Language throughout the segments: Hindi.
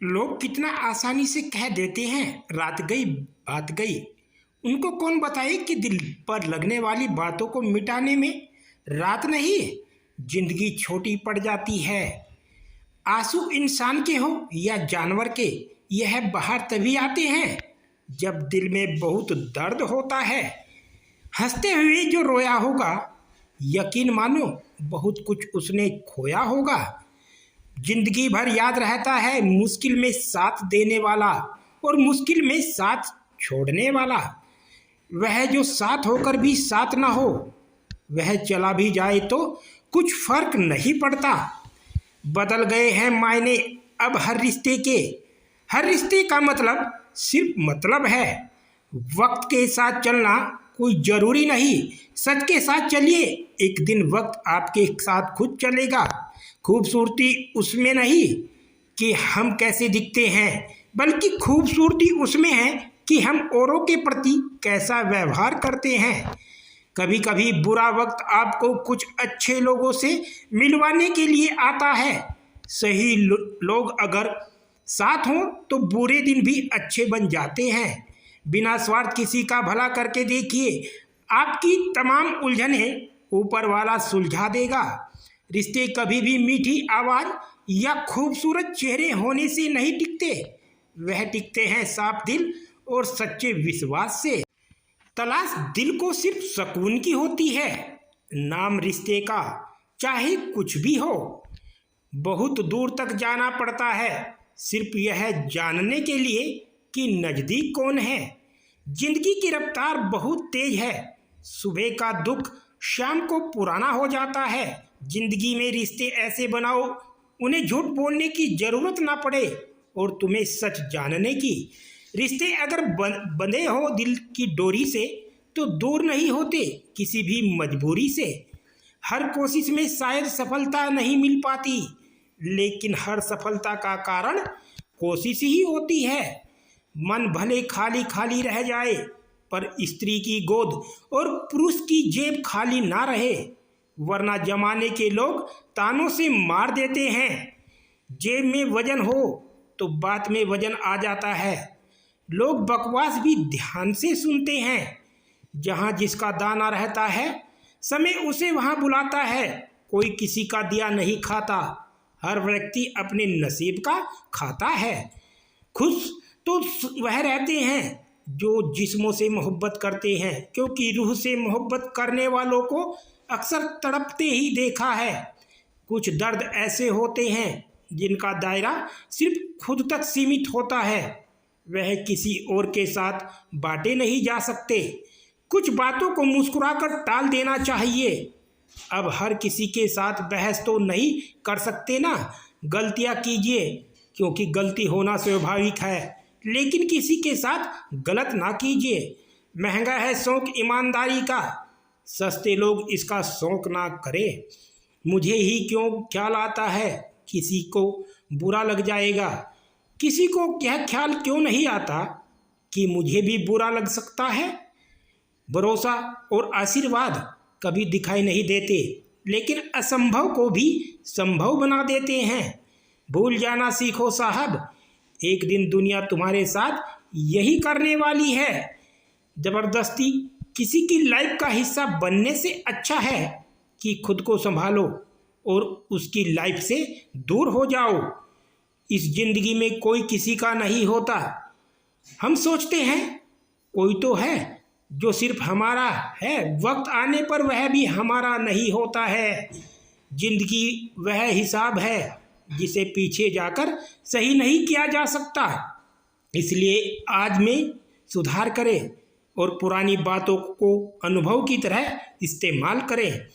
लोग कितना आसानी से कह देते हैं रात गई बात गई। उनको कौन बताए कि दिल पर लगने वाली बातों को मिटाने में रात नहीं जिंदगी छोटी पड़ जाती है। आंसू इंसान के हो या जानवर के, यह बाहर तभी आते हैं जब दिल में बहुत दर्द होता है। हंसते हुए जो रोया होगा, यकीन मानो बहुत कुछ उसने खोया होगा। जिंदगी भर याद रहता है मुश्किल में साथ देने वाला और मुश्किल में साथ छोड़ने वाला। वह जो साथ होकर भी साथ ना हो, वह चला भी जाए तो कुछ फर्क नहीं पड़ता। बदल गए हैं मायने अब हर रिश्ते के, हर रिश्ते का मतलब सिर्फ मतलब है। वक्त के साथ चलना कोई जरूरी नहीं, सच के साथ चलिए, एक दिन वक्त आपके साथ खुद चलेगा। खूबसूरती उसमें नहीं कि हम कैसे दिखते हैं, बल्कि खूबसूरती उसमें है कि हम औरों के प्रति कैसा व्यवहार करते हैं। कभी कभी बुरा वक्त आपको कुछ अच्छे लोगों से मिलवाने के लिए आता है। सही लोग अगर साथ हों तो बुरे दिन भी अच्छे बन जाते हैं। बिना स्वार्थ किसी का भला करके देखिए, आपकी तमाम उलझनें ऊपर वाला सुलझा देगा। रिश्ते कभी भी मीठी आवाज़ या खूबसूरत चेहरे होने से नहीं टिकते, वह टिकते हैं साफ दिल और सच्चे विश्वास से। तलाश दिल को सिर्फ सुकून की होती है, नाम रिश्ते का चाहे कुछ भी हो। बहुत दूर तक जाना पड़ता है सिर्फ यह जानने के लिए कि नज़दीक कौन है। जिंदगी की रफ्तार बहुत तेज है, सुबह का दुख शाम को पुराना हो जाता है। जिंदगी में रिश्ते ऐसे बनाओ उन्हें झूठ बोलने की ज़रूरत ना पड़े और तुम्हें सच जानने की। रिश्ते अगर बंधे हो दिल की डोरी से तो दूर नहीं होते किसी भी मजबूरी से। हर कोशिश में शायद सफलता नहीं मिल पाती, लेकिन हर सफलता का कारण कोशिश ही होती है। मन भले खाली खाली रह जाए, पर स्त्री की गोद और पुरुष की जेब खाली ना रहे, वरना जमाने के लोग तानों से मार देते हैं। जेब में वजन हो तो बात में वजन आ जाता है। लोग बकवास भी ध्यान से सुनते हैं। जहाँ जिसका दाना रहता है समय उसे वहाँ बुलाता है। कोई किसी का दिया नहीं खाता, हर व्यक्ति अपने नसीब का खाता है। खुश तो वह रहते हैं जो जिस्मों से मोहब्बत करते हैं, क्योंकि रूह से मोहब्बत करने वालों को अक्सर तड़पते ही देखा है। कुछ दर्द ऐसे होते हैं जिनका दायरा सिर्फ खुद तक सीमित होता है, वह किसी और के साथ बांटे नहीं जा सकते। कुछ बातों को मुस्कुराकर टाल देना चाहिए। अब हर किसी के साथ बहस तो नहीं कर सकते ना। गलतियां कीजिए क्योंकि गलती होना स्वाभाविक है, लेकिन किसी के साथ गलत ना कीजिए। महंगा है शौक ईमानदारी का, सस्ते लोग इसका शौक ना करें। मुझे ही क्यों ख्याल आता है किसी को बुरा लग जाएगा, किसी को क्या ख्याल क्यों नहीं आता कि मुझे भी बुरा लग सकता है। भरोसा और आशीर्वाद कभी दिखाई नहीं देते, लेकिन असंभव को भी संभव बना देते हैं। भूल जाना सीखो साहब, एक दिन दुनिया तुम्हारे साथ यही करने वाली है। जबरदस्ती किसी की लाइफ का हिस्सा बनने से अच्छा है कि खुद को संभालो और उसकी लाइफ से दूर हो जाओ। इस जिंदगी में कोई किसी का नहीं होता। हम सोचते हैं कोई तो है जो सिर्फ हमारा है, वक्त आने पर वह भी हमारा नहीं होता है। जिंदगी वह हिसाब है जिसे पीछे जाकर सही नहीं किया जा सकता। इसलिए आज में सुधार करें और पुरानी बातों को अनुभव की तरह इस्तेमाल करें।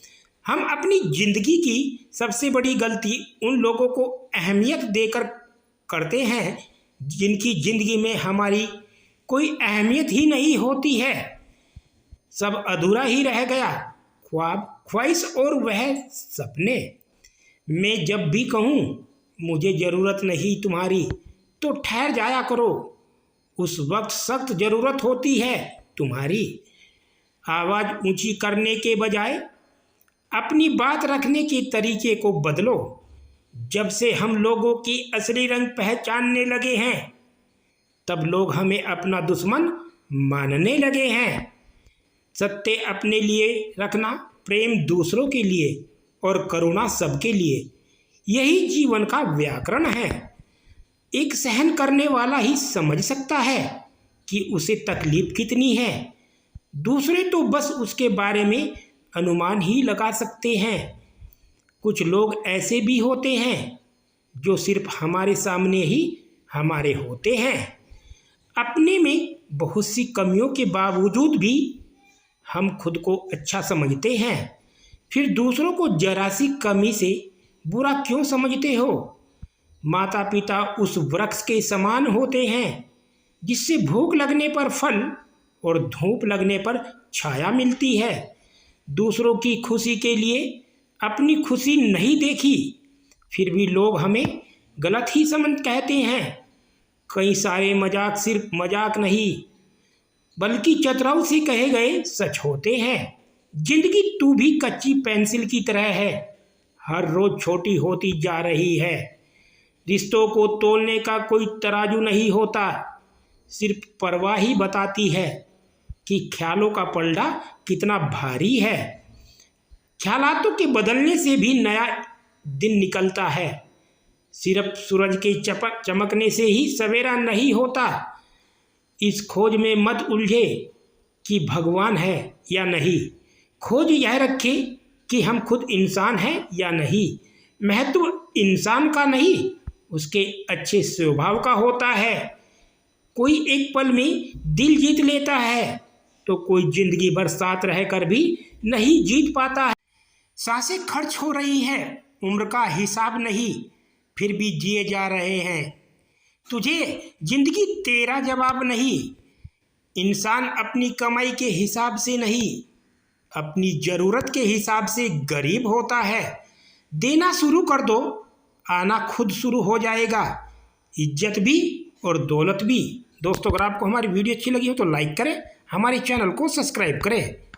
हम अपनी ज़िंदगी की सबसे बड़ी गलती उन लोगों को अहमियत देकर करते हैं जिनकी ज़िंदगी में हमारी कोई अहमियत ही नहीं होती है। सब अधूरा ही रह गया, ख्वाब, ख्वाहिश और वह सपने। मैं जब भी कहूँ मुझे ज़रूरत नहीं तुम्हारी, तो ठहर जाया करो, उस वक्त सख्त ज़रूरत होती है तुम्हारी। आवाज़ ऊंची करने के बजाय अपनी बात रखने के तरीके को बदलो। जब से हम लोगों की असली रंग पहचानने लगे हैं तब लोग हमें अपना दुश्मन मानने लगे हैं। सत्य अपने लिए रखना, प्रेम दूसरों के लिए और करुणा सबके लिए, यही जीवन का व्याकरण है। एक सहन करने वाला ही समझ सकता है कि उसे तकलीफ कितनी है। दूसरे तो बस उसके बारे में अनुमान ही लगा सकते हैं। कुछ लोग ऐसे भी होते हैं जो सिर्फ हमारे सामने ही हमारे होते हैं। अपने में बहुत सी कमियों के बावजूद भी हम खुद को अच्छा समझते हैं, फिर दूसरों को जरा सी कमी से बुरा क्यों समझते हो? माता पिता उस वृक्ष के समान होते हैं जिससे भूख लगने पर फल और धूप लगने पर छाया मिलती है। दूसरों की खुशी के लिए अपनी खुशी नहीं देखी, फिर भी लोग हमें गलत ही समझ कहते हैं। कई सारे मजाक सिर्फ मजाक नहीं बल्कि चतुराई से कहे गए सच होते हैं। जिंदगी तू भी कच्ची पेंसिल की तरह है, हर रोज छोटी होती जा रही है। रिश्तों को तोलने का कोई तराजू नहीं होता, सिर्फ परवाह ही बताती है कि ख्यालों का पलड़ा कितना भारी है। ख्यालातों के बदलने से भी नया दिन निकलता है। सिर्फ सूरज के चमकने से ही सवेरा नहीं होता। इस खोज में मत उलझे कि भगवान है या नहीं, खोज यह रखे कि हम खुद इंसान हैं या नहीं। महत्व इंसान का नहीं, उसके अच्छे स्वभाव का होता है। कोई एक पल में दिल जीत लेता है तो कोई जिंदगी भर साथ रहकर भी नहीं जीत पाता है। सांसें खर्च हो रही हैं, उम्र का हिसाब नहीं, फिर भी जिए जा रहे हैं। तुझे जिंदगी तेरा जवाब नहीं। इंसान अपनी कमाई के हिसाब से नहीं, अपनी ज़रूरत के हिसाब से गरीब होता है। देना शुरू कर दो, आना खुद शुरू हो जाएगा, इज्जत भी और दौलत भी। दोस्तों, अगर आपको हमारी वीडियो अच्छी लगी हो तो लाइक करें, हमारे चैनल को सब्सक्राइब करें।